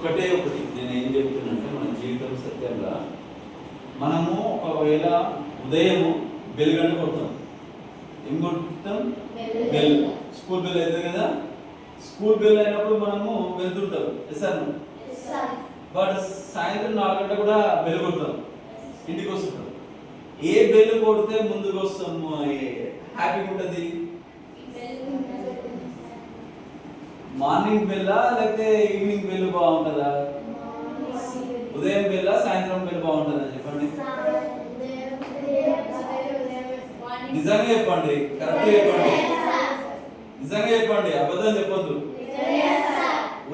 ఒకటి నేను ఏం చెప్తున్నానంటే మన జీవితం సత్యంగా మనము ఒకవేళ ఉదయం బెల్ గంట కొడతాం. ఏం కొడతాం? బెల్. స్కూల్ బెల్ అవుతుంది కదా. స్కూల్ బెల్ అయినప్పుడు మనము వెళ్తుంటాం. సార్ బట్ సాయంత్రం 4 గంటల కూడా బెల్ కొడతాం, ఇంటికి వస్తుంటాం. ఏ బెల్ కొడితే ముందుకు వస్తాము, హ్యాపీగా ఉంటుంది? మార్నింగ్ బెల్లా లేకపోతే ఈవినింగ్ బెల్ బాగుంటుందా? ఉదయం బెల్లా సాయంత్రం బెల్ బాగుంటుందా చెప్పండి? నిజంగా చెప్పండి, కరెక్ట్ చెప్పండి, నిజంగా చెప్పండి, అబద్ధం చెప్పొద్దు.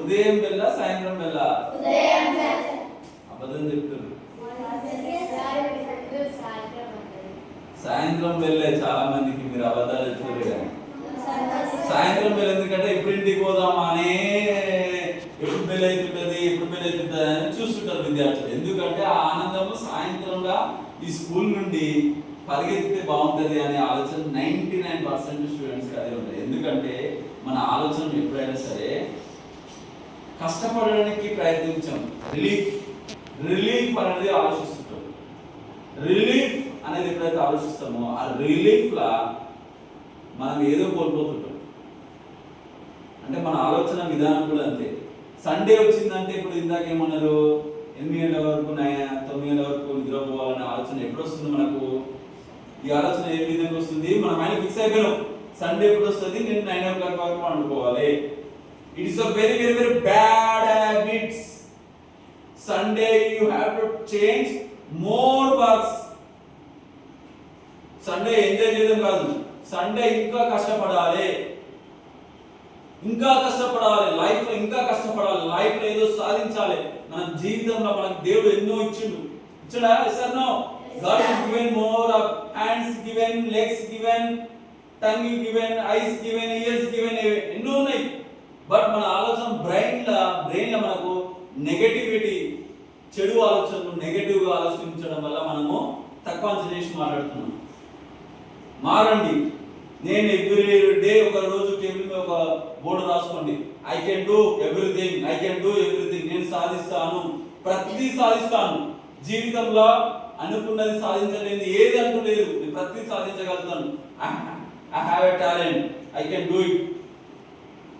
ఉదయం బెల్లా సాయంత్రం బెల్లా? అబద్ధం చెప్తారు. సాయంత్రం బెల్లే చాలా మందికి. మీరు అబద్ధాలు చెప్తారు కానీ సాయంత్రం బెల్ ఎందుకంటే ఎప్పుడు ఇంటికి పోదామా అనే, ఎప్పుడు బెల్ అవుతుంటుంది, ఎప్పుడు బెల్ అవుతుంటుంది అని చూస్తుంటారు విద్యార్థులు. ఎందుకంటే ఆ ఆనందము సాయంత్రంగా ఈ స్కూల్ నుండి పరిగెత్తితే బాగుంటుంది అనే ఆలోచన 99% స్టూడెంట్స్కి అదే ఉంటుంది. ఎందుకంటే మన ఆలోచన ఎప్పుడైనా సరే కష్టపడడానికి ప్రయత్నించాం, రిలీఫ్ అనేది ఆలోచిస్తుంటాం. రిలీఫ్ అనేది ఎప్పుడైతే ఆలోచిస్తామో ఆ రిలీఫ్లా మనం ఏదో కోల్పోతుంటాం. అంటే మన ఆలోచన విధానం కూడా అంతే. సండే వచ్చిందంటే ఇప్పుడు ఇందాక ఏమన్నారు, 8 గంటల వరకు 9 గంటల వరకు నిద్రపోవాలనే ఆలోచన ఎప్పుడు వస్తుంది మనకు? ఈ ఆలోచన ఏ విధంగా వస్తుంది? మన మైండ్ ఫిక్స్ అయిపోయాం, సండే ఎప్పుడు వస్తుంది, నేను 9 o'clock వరకు వండుకోవాలి. It is a very very very bad habits. Sunday you have to change more works. Sunday enjoy చేయడం కాదు, సండే ఇంకా కష్టపడాలి, లైఫ్ లో ఇంకా కష్టపడాలి, లైఫ్ లో ఏదో సాధించాలి. మన జీవితంలో మనకు దేవుడు ఎన్నో ఇచ్చాడా? Sir no. God is given more of hands given, legs given, tongue given, eyes given, ears given, ఎన్నో ఉన్నాయి. బట్ మన ఆలోచన బ్రెయిన్ లో మనకు నెగటివిటీ, చెడు ఆలోచనలు, నెగటివ్ గా ఆలోచించడం వల్ల మనము తక్కువ అంచనా చేసి మాట్లాడుతున్నాం. మారండి. నేను ఎవ్రీ డే ఒక రోజు టేబుల్ మీద ఒక బోర్డు రాసుకోండి. ఐ కెన్ డూ ఎవ్రీథింగ్, నేను సాధిస్తాను, ప్రతిదీ సాధిస్తాను. జీవితంలో అనుకున్నది సాధించలేదు ఏది అంటూ లేదు, నేను ప్రతిదీ సాధించగలుగుతాను. I have a talent, I can do it.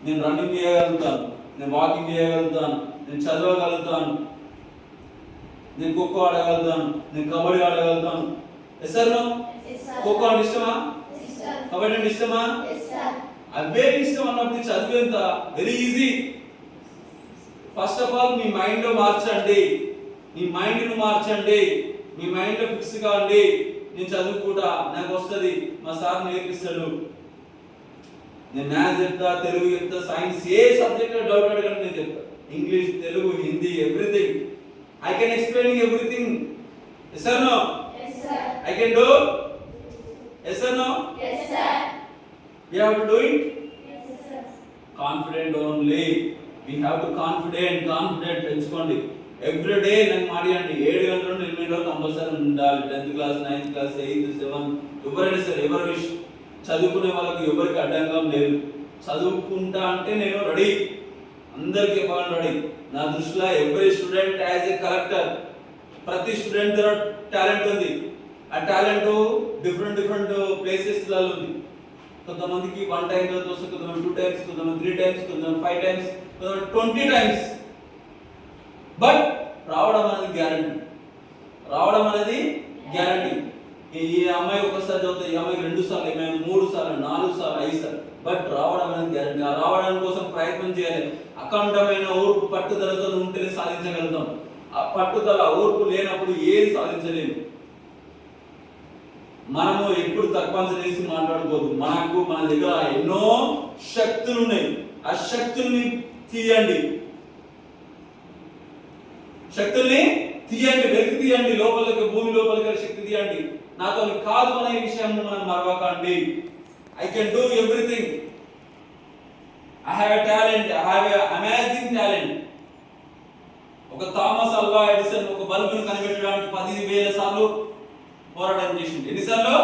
నేను రన్నింగ్ చేయగలుగుతాను, నేను వాకింగ్ చేయగలుగుతాను, నేను చదవగలుగుతాను, నేను ఖోఖో ఆడగలుగుతాను, నేను కబడ్డీ ఆడగలుగుతాను. Yes sir no? ఖోఖో అంటే ఇష్టమా? కబడ్డీ అంటే ఇష్టమా? అవే ఇష్టం అన్నప్పుడు చదివేంత very easy. First of all మీ మైండ్ లో మార్చండి, మీ మైండ్ లో ఫిక్స్ కాండి. నేను చదువుకుంటా, నాకు వస్తుంది, మా సార్ నేర్పిస్తాడు, నేను మ్యాథ్స్ చెప్తా, తెలుగు చెప్తా, సైన్స్, ఏ సబ్జెక్ట్ డౌట్ అడగండి నేను చెప్తా. English, Telugu, Hindi, everything. I can explain everything. Yes or no? Yes sir. I can do? Yes or no? Yes sir. We have to do it? Yes sir. Confident only. We have to confident పెంచుకోండి. Every day నాకు మాట్లాడండి, 7 గంటల నుండి 8 వరకు compulsory ఉండాలి. 10th class, 9th class, 8th, 7th, ఎవరైనా సరే, ఎవరి విష్ చదువుకునే వాళ్ళకి ఎవరికి అడ్డంకం లేదు. చదువుకుంటా అంటే నేను రెడీ, అందరికి చెప్పాలని రెడీ. నా దృష్టిలో every student as a collector. ప్రతి స్టూడెంట్ దగ్గర టాలెంట్ ఉంది. ఆ టాలెంట్ డిఫరెంట్ ప్లేసెస్ లలో ఉంది. కొంతమందికి 1 time వస్తుంది, కొంతమంది 2 times, కొంతమంది 3 times, కొంతమంది 5 times, కొంతమంది 20 times. బట్ రావడం అనేది గ్యారంటీ. ఈ అమ్మాయి ఒకసారి చదువుతుంది, ఈ అమ్మాయికి 2 సార్లు, 3 సార్లు, 4 సార్లు, 5 సార్లు. బట్ రావడం అనేది గ్యారంటీ. ఆ రావడం కోసం ప్రయత్నం చేయాలి. అఖండమైన ఓర్పు, పట్టుదలతో ఉంటేనే సాధించగలుగుతాం. ఆ పట్టుదల, ఓర్పు లేనప్పుడు ఏది సాధించలేము. మనము ఎప్పుడు తక్కువ చేసి మాట్లాడుకోవద్దు. మన దగ్గర ఎన్నో శక్తులు ఉన్నాయి. ఆ శక్తుల్ని తీయండి, వెలికి తీయండి, లోపలికి, భూమి లోపలికి శక్తి తీయండి. నాతో కాదు అనే విషయం మనం మరవకండి. I can do everything. I have a talent. I have a amazing talent. ఒక థామస్ ఆల్వా ఎడిసన్ ఒక బల్బును కనిపెట్టడానికి 10,000 సార్లు పోరాటం చేసిండు. ఎన్నిసార్లు?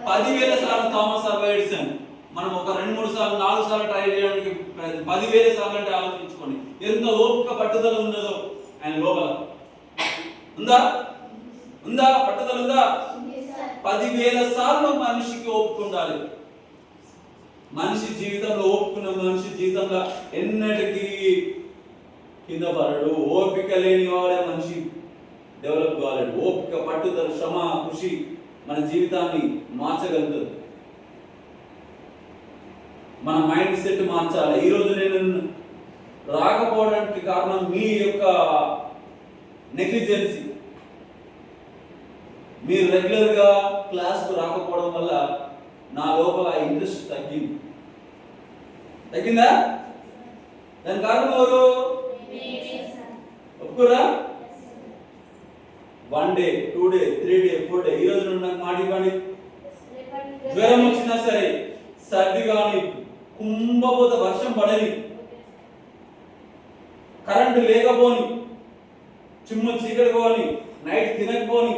10,000 సార్లు థామస్ ఆల్వా ఎడిసన్. మనం ఒక 2-3 సార్లు 4 సార్లు ట్రై చేయడానికి 10,000 సార్లు అంటే ఆలోచించుకోండి ఎంత ఓపిక పట్టుదల ఉన్నదో ఆయన లోపల. ఉందా ఉందా పట్టుదల ఉందా? 10,000 సార్లు మనిషికి ఓపిక ఉండాలి. మనిషి జీవితంలో ఓపుకున్న మనిషి జీవితంలో ఎన్నటికీ కింద పడడు. ఓపిక లేని వాడే మనిషి డెవలప్ కాలేడు. ఓపిక, పట్టుదల, శ్రమ, కృషి మన జీవితాన్ని మార్చగలుగుతుంది. మన మైండ్ సెట్ మార్చాలి. ఈరోజు నేను రాకపోవడానికి కారణం మీ యొక్క నెగ్లిజెన్సీ. మీరు రెగ్యులర్గా క్లాస్కు రాకపోవడం వల్ల నా లోపల ఇంట్రెస్ట్ తగ్గిందా? దాని కారణం ఎవరు? ఒప్పుకోరా? 1 డే 2 డే 3 డే 4 డే ఈ రోజు నుండి నాకు మాట ఇవ్వండి. జ్వరం వచ్చినా సరే, సర్ది కానీ, కుంభపోత వర్షం పడని, కరెంటు లేకపోని, చిమ్ము చీకటి పోని, నైట్ తినకపోని,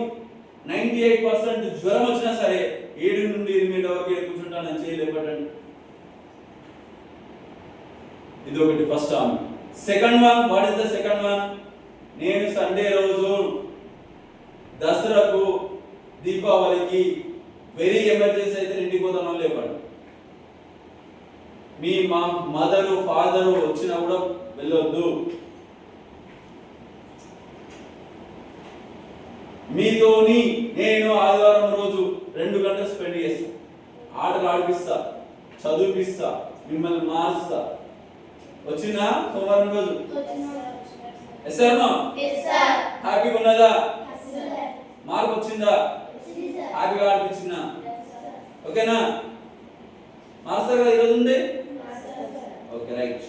98% జ్వరం వచ్చినా సరే 7 నుండి 8 వరకు కూర్చుంటానని చేయలేపటండి. ఇది ఒకటి ఫస్ట్ ఆమె. Second one, what is the second one? నేను సండే రోజు, దసరాకు, దీపావళికి వెరీ ఎమర్జెన్సీ అయితే ఇంటికి పోతామని లేపాడు. మీ మదరు ఫాదరు వచ్చినా కూడా వెళ్ళొద్దు. మీతోని నేను ఆదివారం రోజు 2 గంటలు స్పెండ్ చేస్తా, ఆటలు ఆడిపిస్తా, చదివిపిస్తా, మిమ్మల్ని మార్చుతా. వచ్చిందా సోమవారం రోజు? Yes sir no? హ్యాపీగా ఉన్నదా? మార్పు వచ్చిందా? హ్యాపీగా ఆడిపించిందా? ఓకేనా? మాస్టర్ గారు ఈరోజు ఉంది? Okay right.